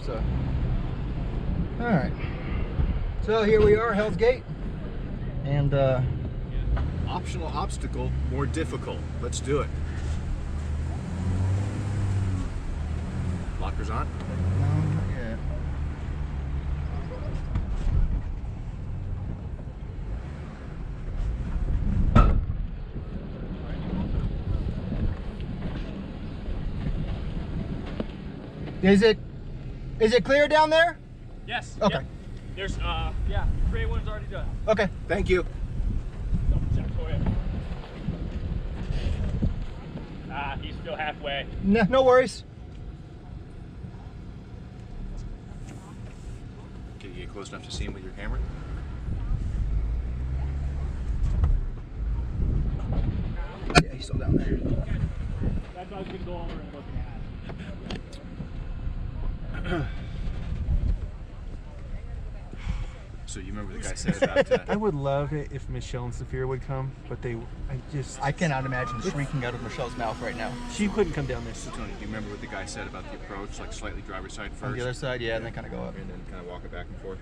So, all right. So here we are, Hell's Gate, and optional obstacle, more difficult. Let's do it. Lockers on? Yeah. Is it clear down there? Yes. Okay. Yep. There's yeah, gray one's already done. Okay. Thank you. Double check. Go ahead. He's still halfway. No worries. Can you get close enough to see him with your camera? Yeah, he's still down there. That's what I was gonna go over and looking at. So you remember the guy said about I would love it if Michelle and Saphira would come, but I cannot imagine shrieking out of Michelle's mouth right now. she couldn't come down this. Tony, do you remember what the guy said about the approach? Like slightly driver's side first? On the other side, yeah, and then kind of go up. And then kind of walk it back and forth?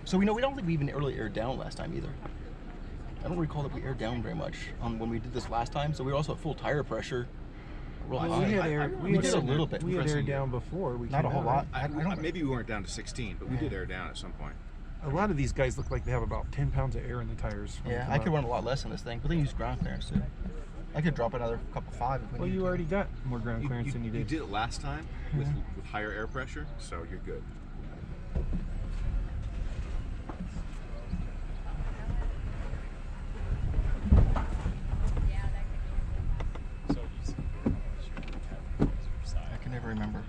So we don't think we even really aired down last time either. I don't recall that we aired down very much when we did this last time. So we were also at full tire pressure. Well, we did a little bit. We had aired down before. Not a whole lot. Maybe we weren't down to 16, but we did air down at some point. A lot of these guys look like they have about 10 pounds of air in the tires. Yeah, I could run a lot less in this thing, but they use ground clearance too. I could drop another couple 5 if we Well, need you to. already got more ground clearance than you did. You did it last time with higher air pressure, so you're good. I can never remember.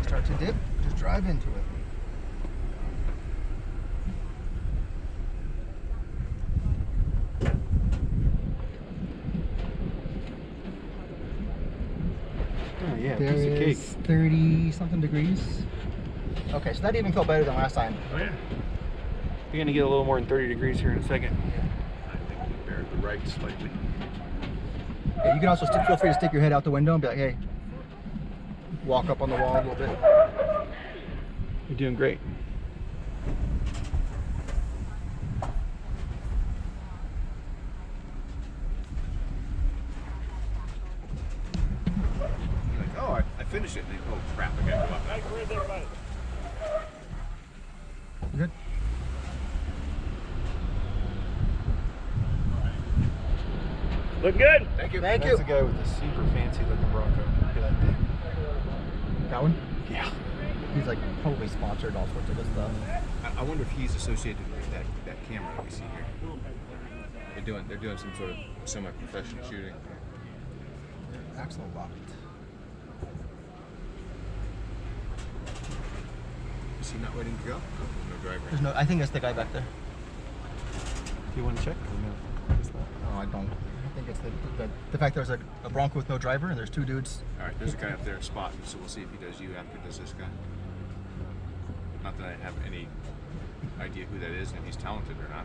Start to dip, just drive into it. Oh, yeah, There piece of cake. is 30 something degrees. Okay, so that even felt better than last time. Oh, yeah. You're going to get a little more than 30 degrees here in a second. I think we bared the right slightly. Yeah, you can also feel free to stick your head out the window and be like, hey, walk up on the wall a little bit. You're doing great. You're like, oh, I finished it. And then, oh, crap, I gotta go up. Hey, where's everybody? Good. Look good. Thank you. Thank That's you. the guy with the super fancy looking Bronco. Look at that thing. That one? Yeah. He's like probably sponsored all sorts of good stuff. I wonder if he's associated with that camera that we see here. They're doing some sort of semi-professional shooting. Axle locked. Is he not waiting to go? No driver. There's no. I think that's the guy back there. Do you want to check or no? It's not. No, I don't. I think it's the fact there's a Bronco with no driver and there's 2 dudes. All right, there's a guy up there spotting, so we'll see if he does you after he does this guy. Not that I have any idea who that is and if he's talented or not.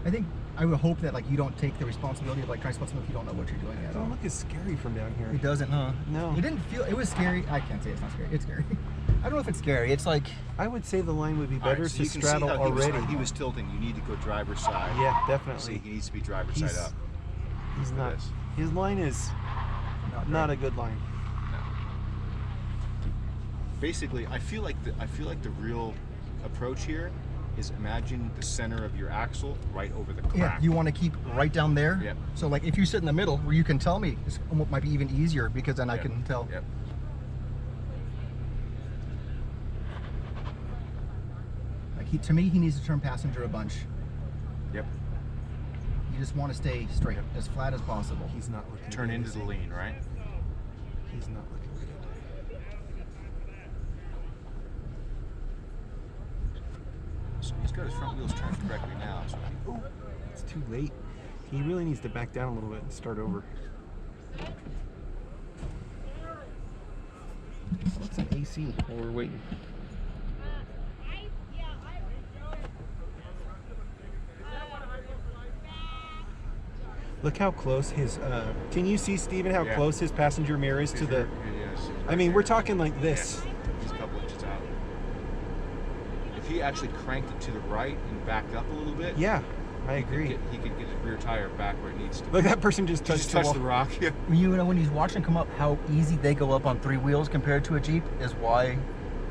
I think I would hope that like you don't take the responsibility of like trying to spot something if you don't know what you're doing It at don't all. look as scary from down here. It doesn't, huh? No. It didn't feel. It was scary. I can't say it's not scary. It's scary. I don't know if it's scary. It's like I would say the line would be All better right, so to you can straddle see how already. He was tilting. You need to go driver's side. Yeah, See, definitely. he needs to be driver's He's- side up. He's for not. this. His line is not a good line. No. Basically, I feel like the real approach here is imagine the center of your axle right over the crack. yeah, you want to keep right down there. Yep. So like if you sit in the middle where you can tell me, it might be even easier because then I Yep. can tell. Yep. Like to me, he needs to turn passenger a bunch. Yep. You just want to stay straight, as flat as possible. He's not looking Turn good, into is the he? lean, right? He's not looking good. So he's got his front wheels turned correctly now. So Oh, it's too late. He really needs to back down a little bit and start over. What's an AC while we're waiting? Look how close his. Can you see, Steven, how Yeah. close his passenger mirror is to the? Yes. I mean, we're talking like this. Yeah, he's a couple inches out. If he actually cranked it to the right and backed up a little bit, Yeah, I he could agree. he could get his rear tire back where it needs to. Look, be. that person just He touched just touched the the wall. rock. Yeah. You know, when you watch them come up, how easy they go up on 3 wheels compared to a Jeep is why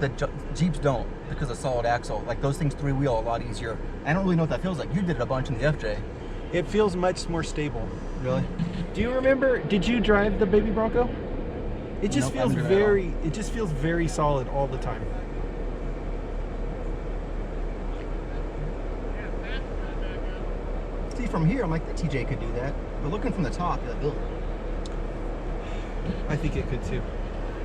the Jeeps don't, because of solid axle. Like those things 3 wheel a lot easier. I don't really know what that feels like. You did it a bunch in the FJ. It feels much more stable. Really? Do you remember? Did you drive the baby Bronco? It just Nope, I feels haven't driven it at all. very. It just feels very solid all the time. See, from here, I'm like, the TJ could do that. But looking from the top, you're like, ugh. I think it could too.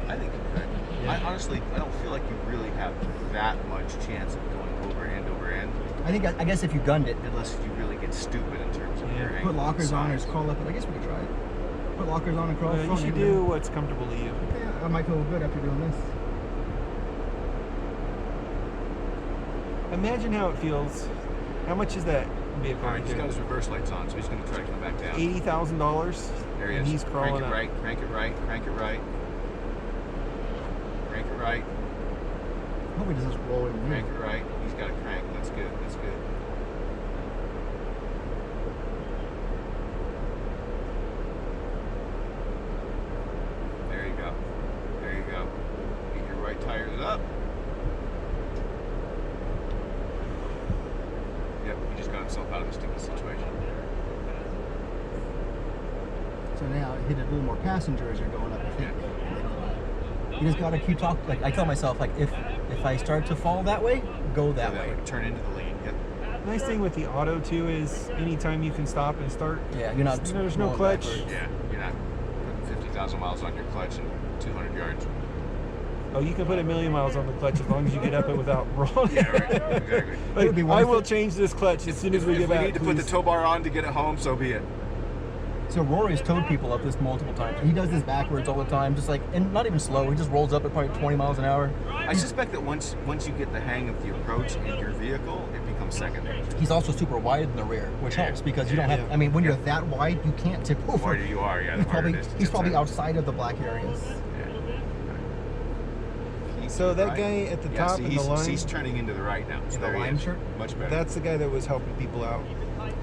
I think you could. Yeah. I honestly, I don't feel like you really have that much chance of going over end. I guess if you gunned it, Unless you really get stupid in terms of Yeah. your put angle lockers on or size. crawl up, but I guess we could try it. Put lockers on and crawl You front should end. do what's comfortable to you. Yeah, I might feel good after doing this. Imagine how it feels. How much is that vehicle All right, right he's got there? his reverse lights on, so he's going to try to come back down. $80,000. There he and is. he's crawling crank it up. right, crank it right, crank it right. Crank it right, Hope he doesn't roll in crank it right. He's got a crank. That's good. That's good. There you go. There you go. Get your right tires up. Yep, he just got himself out of a sticky situation. So now hit a little more passenger as you're going up, I think. You just gotta keep talking. Like I tell myself, like if I start to fall that way, go that way. Turn into the lane. Yep. Nice thing with the auto too is anytime you can stop and start. Yeah, you're not. You know, there's no rolling clutch. backwards. Yeah, you're not putting 50,000 miles on your clutch and 200 yards. Oh, you can put 1,000,000 miles on the clutch as long as you get up it without rolling. Yeah, right. Exactly. Like, It would be I worth will it. change this clutch as soon as we If get we back. need to put the please. tow bar on to get it home, so be it. So Rory's towed people up this multiple times. He does this backwards all the time, just like, and not even slow. He just rolls up at probably 20 miles an hour. I suspect that once you get the hang of the approach in your vehicle, it becomes second nature. He's also super wide in the rear, which Yeah. helps because you don't have. Yeah. I mean, when you're that wide, you can't tip The over. wider you are, yeah, the He's harder probably it is to he's tip probably side. outside of the black areas. Yeah. So that guy at the top see, in the line- he's turning into the right now. So In the there he lime is. shirt? Much better. That's the guy that was helping people out. With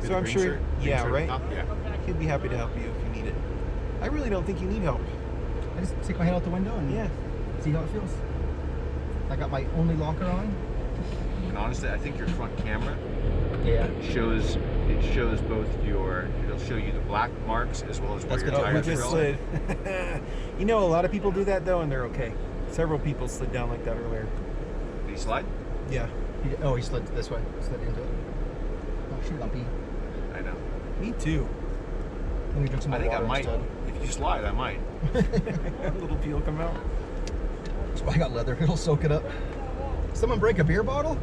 So the I'm green sure. shirt? Green Yeah, shirt at right. the top? Yeah. He'd be happy to help you if you need it. I really don't think you need help. I just stick my head out the window and Yeah. see how it feels. I got my only locker on. And honestly, I think your front camera Yeah. shows both it'll show you the black marks as well as where That's your good. We tires just are slid. You know, a lot of people do that though, and they're okay. Several people slid down like that earlier. Did he slide? Yeah. He slid this way. Slid into it. Oh shoot, I'm pee. I know. Me too. Let me drink some I more think I water might. instead. If you slide, I might. A little peel come out. That's why I got leather. It'll soak it up. Someone break a beer bottle?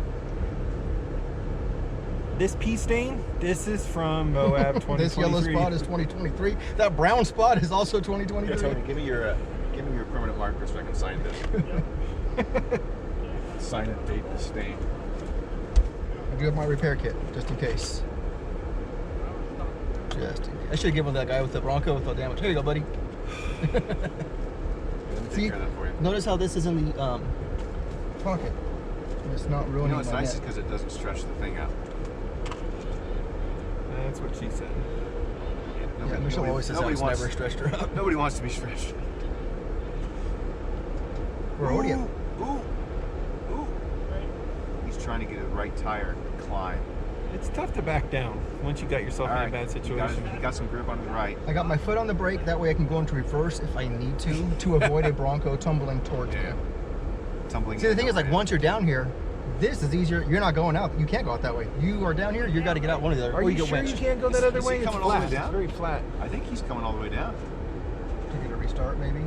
This pea stain, this is from Moab 2023. This yellow spot is 2023. That brown spot is also 2023. Tony, give me your permanent marker so I can sign this. Sign it, date the stain. I do have my repair kit, just in case. Just in case. I should have given that guy with the Bronco with the damage. Here you go, buddy. Let me take See, care of that for you. notice how this is in the pocket. And it's not You ruining know what's my nice is neck. because it doesn't stretch the thing out. That's what she said. Yeah, Michelle always says that nobody it's wants, never stretched her out. Nobody wants to be stretched. Rodeo. Ooh. He's trying to get a right tire climb. It's tough to back down once you got yourself All in right, a bad He situation. got some grip on the right. I got my foot on the brake, that way I can go into reverse if I need to avoid a Bronco tumbling towards Yeah. me. Tumbling. See, the thing is, like, in. once you're down here, this is easier. You're not going out. You can't go out that way. You are down here, you got to get out one of the other. Are or you get sure you winched. can't go that Is- other is he way? It's coming all the way flat. down? It's very flat. I think he's coming all the way down. To get a restart, maybe.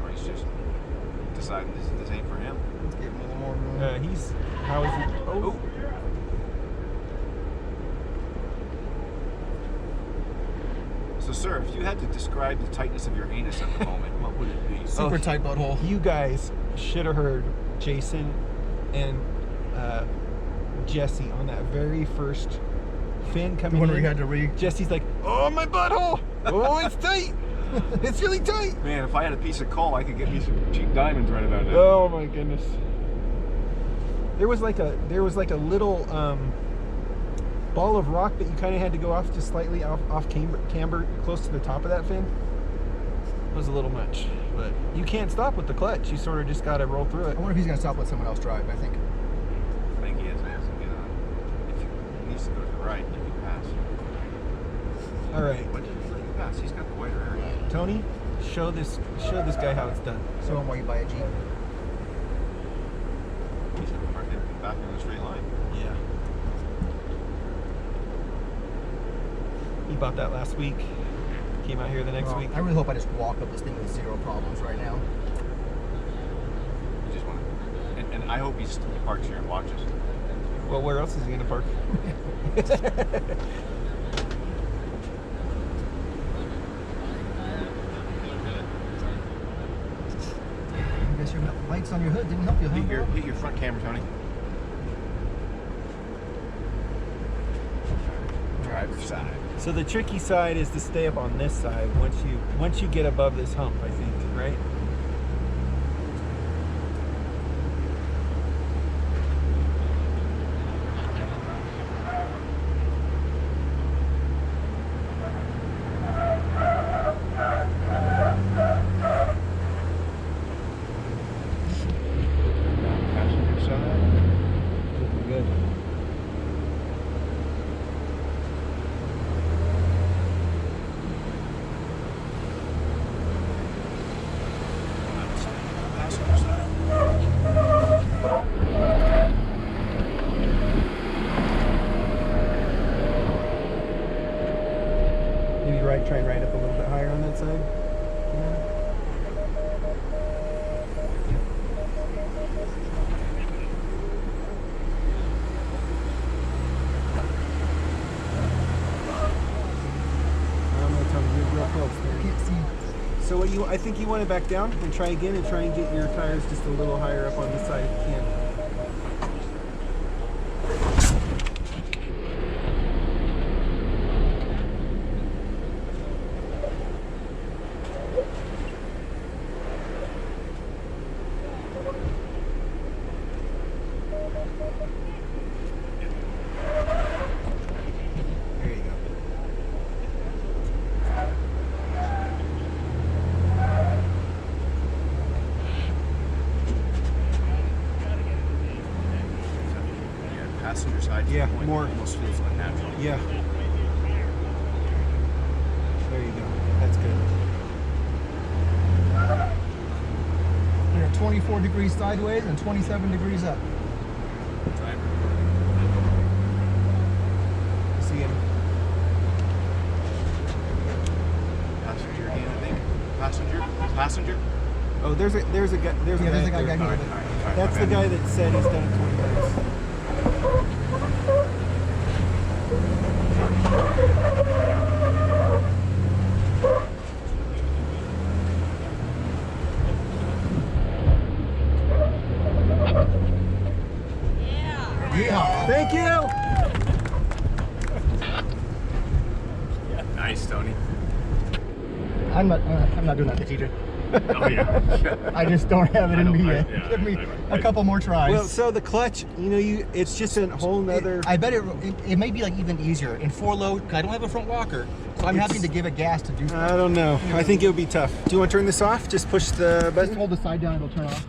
Or he's just deciding this ain't for him. Let's give him a little more room. How is he? Oh. So, sir, if you had to describe the tightness of your anus at the moment, what would it be? Super tight butthole. You guys should have heard Jason and Jesse on that very first fin The coming one in. where you had to Jesse's like, oh, my butthole. Oh, it's tight. It's really tight. Man, if I had a piece of coal, I could get me some cheap diamonds right about now. Oh my goodness. There was like a little ball of rock that you kind of had to go off just slightly off camber close to the top of that fin. It was a little much, but you can't stop with the clutch. You sort of just got to roll through it. I wonder if he's gonna stop, let someone else drive. I think. I think he has to get on. If he needs to go to the right, you can pass. All right, What did he let you pass? He's got the wider area. Tony, show this guy how it's done. So why you buy a Jeep? He's going to park everything back in a straight line. Yeah. He bought that last week. Came out here the next Well, week. I really hope I just walk up this thing with zero problems right now. You just want to, and I hope he parks here and watches. Well, where else is he gonna park? I guess your lights on your hood didn't help you, huh? Hit your front camera, Tony. Driver's side. So the tricky side is to stay up on this side once you get above this hump, I think, right? Passenger side. Looking good. Passenger side. Maybe try and ride up a little bit higher on that side. I don't know, Tony, you're real close there. Can't see. So I think you want to back down and try again and try and get your tires just a little higher up on this side if you can. There you go. Yeah, passenger side. to Yeah, the point more. that almost feels unnatural. Yeah. There you go. That's good. You're 24 degrees sideways and 27 degrees up. Driver. See him. Passenger again, I think. Passenger. Oh, there's a guy. There's a Yeah, guy. there's a guy there. back here. All right, That's my the bad. guy that said he's done it 20 times. Yeah. Thank you. Nice, Tony. I'm not doing that to TJ. Oh yeah. I just don't have it I in don't- me I- yet. yeah, Give me I- a couple more tries. Well, so the clutch, it's just a whole nother. I bet it may be like even easier in 4-low. I don't have a front walker, so I'm having to give it gas to do I stuff. don't know. I think it'll be tough. Do you want to turn this off? Just push the Just button. hold the side down, it'll turn off.